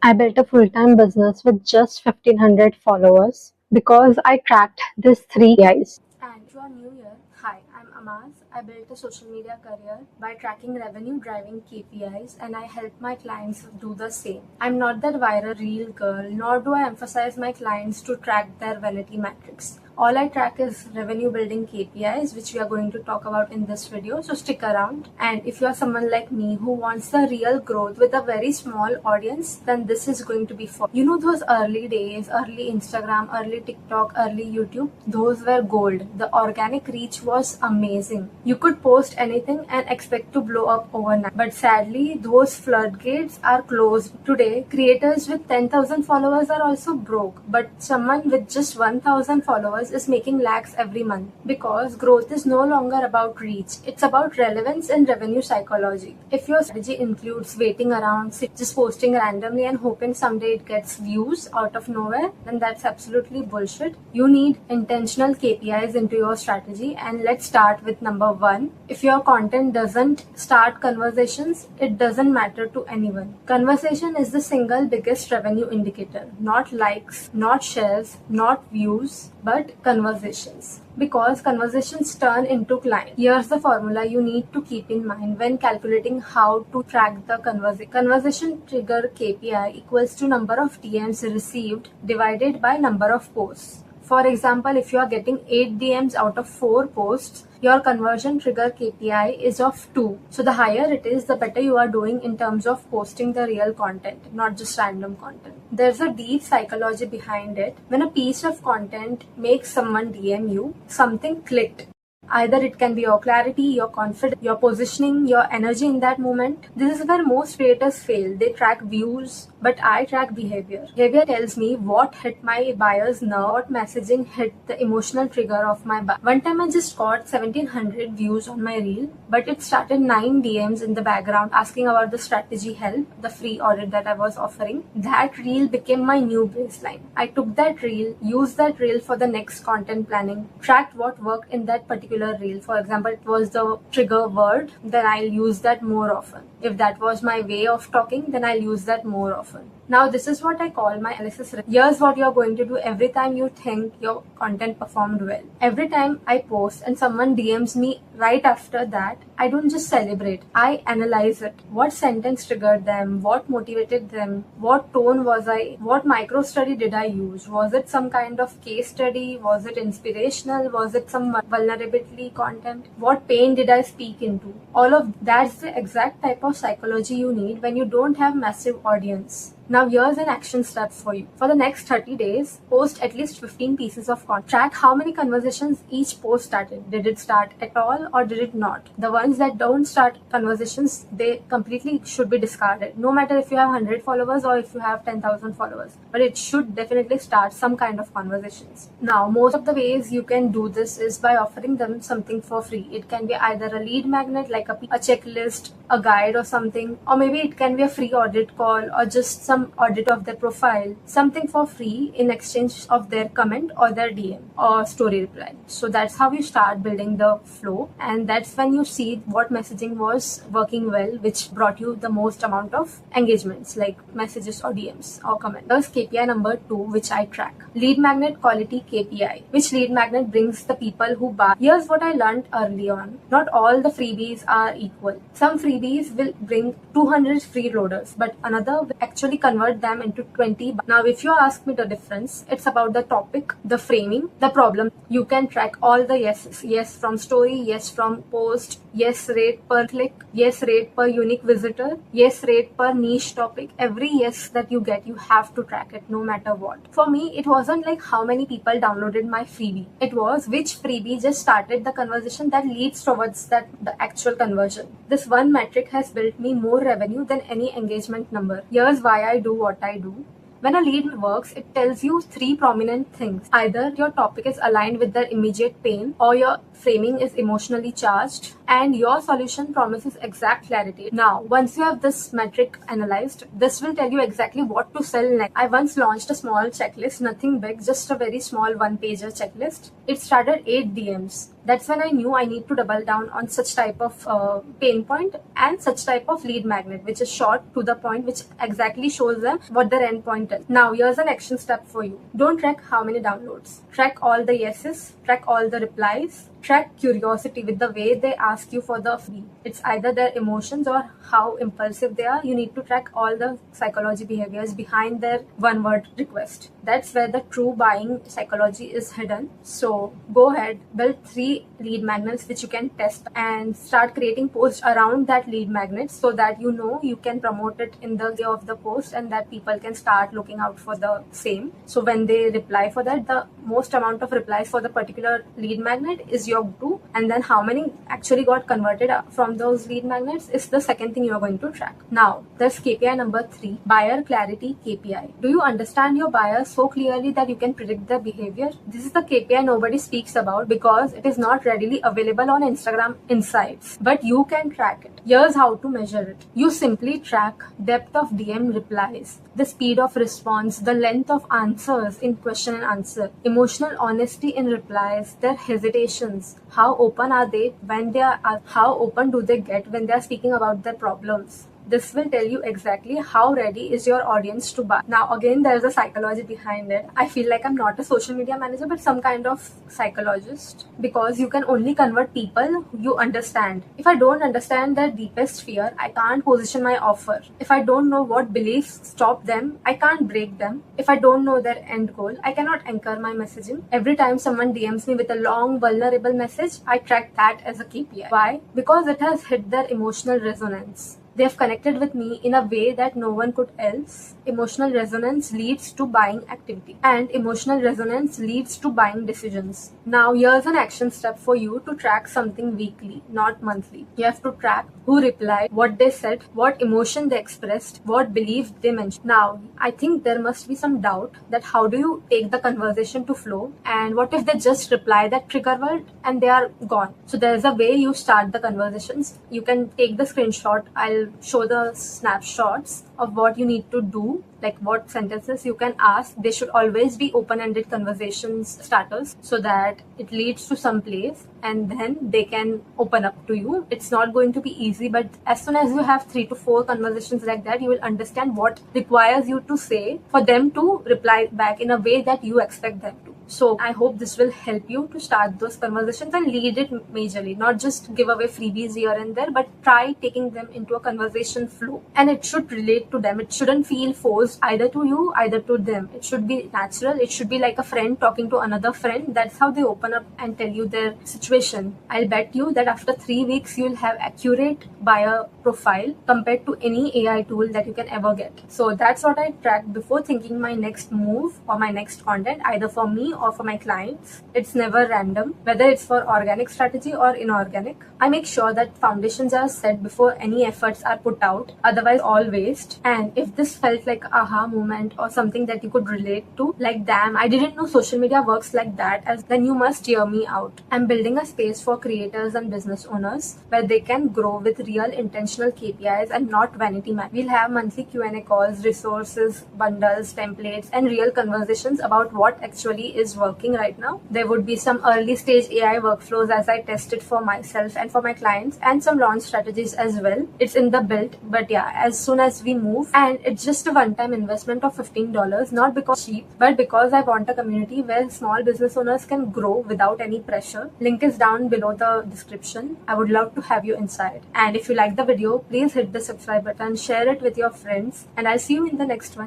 I built a full-time business with just 1,500 followers because I tracked these three KPIs. And if you are new here, hi, I'm Amaz. I built a social media career by tracking revenue driving KPIs and I help my clients do the same. I'm not that viral reel girl, nor do I emphasize my clients to track their vanity metrics. All I track is revenue building KPIs, which we are going to talk about in this video. So stick around. And if you are someone like me who wants the real growth with a very small audience, then this is going to be for you. Know those early days, early Instagram, early TikTok, early YouTube, those were gold. The organic reach was amazing. You could post anything and expect to blow up overnight. But sadly, those floodgates are closed. Today, creators with 10,000 followers are also broke. But someone with just 1,000 followers is making lakhs every month because growth is no longer about reach. It's about relevance and revenue psychology. If your strategy includes waiting around, just posting randomly and hoping someday it gets views out of nowhere, then that's absolutely bullshit. You need intentional KPIs into your strategy, and let's start with number one. If your content doesn't start conversations, it doesn't matter to anyone. Conversation is the single biggest revenue indicator, not likes, not shares, not views, but conversations. Because conversations turn into clients. Here's the formula you need to keep in mind when calculating how to track the conversation. Conversation trigger KPI equals to number of DMs received divided by number of posts. For example, if you are getting 8 DMs out of 4 posts, your conversion trigger KPI is of 2. So the higher it is, the better you are doing in terms of posting the real content, not just random content. There's a deep psychology behind it. When a piece of content makes someone DM you, something clicked. Either it can be your clarity, your confidence, your positioning, your energy in that moment. This is where most creators fail. They track views, but I track behavior. Behavior tells me what hit my buyer's nerve, what messaging hit the emotional trigger of my buyer. One time I just got 1,700 views on my reel, but it started 9 DMs in the background asking about the strategy help, the free audit that I was offering. That reel became my new baseline. I took that reel, used that reel for the next content planning, tracked what worked in that particular reel. For example, it was the trigger word, then I'll use that more often. If that was my way of talking, then I'll use that more often. Now this is what I call my analysis. Here's what you're going to do every time you think your content performed well. Every time I post and someone DMs me right after that, I don't just celebrate. I analyze it. What sentence triggered them? What motivated them? What tone was I? What micro study did I use? Was it some kind of case study? Was it inspirational? Was it some vulnerability content? What pain did I speak into? All of that's the exact type of psychology you need when you don't have massive audience. Now here's an action step for you. For the next 30 days, post at least 15 pieces of content. Track how many conversations each post started. Did it start at all or did it not? The ones that don't start conversations, they completely should be discarded. No matter if you have 100 followers or if you have 10,000 followers. But it should definitely start some kind of conversations. Now, most of the ways you can do this is by offering them something for free. It can be either a lead magnet like a checklist, a guide or something, or maybe it can be a free audit call or just some audit of their profile, something for free in exchange of their comment or their DM or story reply. So that's how you start building the flow, and that's when you see what messaging was working well, which brought you the most amount of engagements like messages or DMs or comments. There's KPI number 2, which I track. Lead magnet quality KPI. Which lead magnet brings the people who buy? Here's what I learned early on. Not all the freebies are equal. Some freebies will bring 200 free loaders, but another will actually convert them into 20. Now, if you ask me the difference, it's about the topic, the framing, the problem. You can track all the yeses. Yes from story, yes from post, yes rate per click, yes rate per unique visitor, yes rate per niche topic. Every yes that you get, you have to track it no matter what. For me, it wasn't like how many people downloaded my freebie. It was which freebie just started the conversation that leads towards the actual conversion. This one metric has built me more revenue than any engagement number. Here's why I do what I do. When a lead works, it tells you 3 prominent things. Either your topic is aligned with their immediate pain, or your framing is emotionally charged, and your solution promises exact clarity. Now, once you have this metric analyzed, this will tell you exactly what to sell next. I once launched a small checklist, nothing big, just a very small one-pager checklist. It started 8 DMs. That's when I knew I need to double down on such type of pain point and such type of lead magnet, which is short to the point, which exactly shows them what their end point is. Now, here's an action step for you. Don't track how many downloads. Track all the yeses, track all the replies, track curiosity with the way they ask you for the fee. It's either their emotions or how impulsive they are. You need to track all the psychology behaviors behind their one word request. That's where the true buying psychology is hidden. So go ahead, build 3 lead magnets which you can test and start creating posts around that lead magnet so that you know you can promote it in the day of the post and that people can start looking out for the same. So when they reply for that, the most amount of replies for the particular lead magnet is your go-to, and then how many actually got converted from those lead magnets is the second thing you're going to track. Now, there's KPI number 3, buyer clarity KPI. Do you understand your buyer so clearly that you can predict their behavior? This is the KPI nobody speaks about because it is not readily available on Instagram Insights, but you can track it. Here's how to measure it. You simply track depth of DM replies, the speed of response, the length of answers in question and answer, emotional honesty in replies, their hesitations, how open are they when they are, how open do they get when they are speaking about their problems. This will tell you exactly how ready is your audience to buy. Now, again, there's a psychology behind it. I feel like I'm not a social media manager, but some kind of psychologist, because you can only convert people you understand. If I don't understand their deepest fear, I can't position my offer. If I don't know what beliefs stop them, I can't break them. If I don't know their end goal, I cannot anchor my messaging. Every time someone DMs me with a long, vulnerable message, I track that as a KPI. Why? Because it has hit their emotional resonance. They have connected with me in a way that no one could else. Emotional resonance leads to buying activity, and emotional resonance leads to buying decisions. Now, here's an action step for you to track something weekly, not monthly. You have to track who replied, what they said, what emotion they expressed, what belief they mentioned. Now, I think there must be some doubt that how do you take the conversation to flow, and what if they just reply that trigger word and they are gone? So there's a way you start the conversations. You can take the screenshot. I'll show the snapshots of what you need to do, like what sentences you can ask. They should always be open-ended conversations starters so that it leads to some place and then they can open up to you. It's not going to be easy, but as soon as you have 3 to 4 conversations like that, you will understand what requires you to say for them to reply back in a way that you expect them to. So I hope this will help you to start those conversations and lead it majorly, not just give away freebies here and there, but try taking them into a conversation flow. And it should relate to them. It shouldn't feel forced either to you, either to them. It should be natural. It should be like a friend talking to another friend. That's how they open up and tell you their situation. I'll bet you that after 3 weeks, you'll have accurate buyer profile compared to any AI tool that you can ever get. So that's what I track before thinking my next move or my next content, either for me or for my clients. It's never random, whether it's for organic strategy or inorganic. I make sure that foundations are set before any efforts are put out, otherwise all waste. And if this felt like aha moment or something that you could relate to, like damn, I didn't know social media works like that, then you must hear me out. I'm building a space for creators and business owners where they can grow with real intentional KPIs and not vanity map. We'll have monthly Q&A calls, resources, bundles, templates, and real conversations about what actually is working right now. There would be some early stage AI workflows as I test it for myself and for my clients, and some launch strategies as well. It's in the build, but yeah, as soon as we move, and it's just a one-time investment of $15, not because cheap, but because I want a community where small business owners can grow without any pressure. Link is down below the description. I would love to have you inside. And if you like the video, please hit the subscribe button, share it with your friends, and I'll see you in the next one.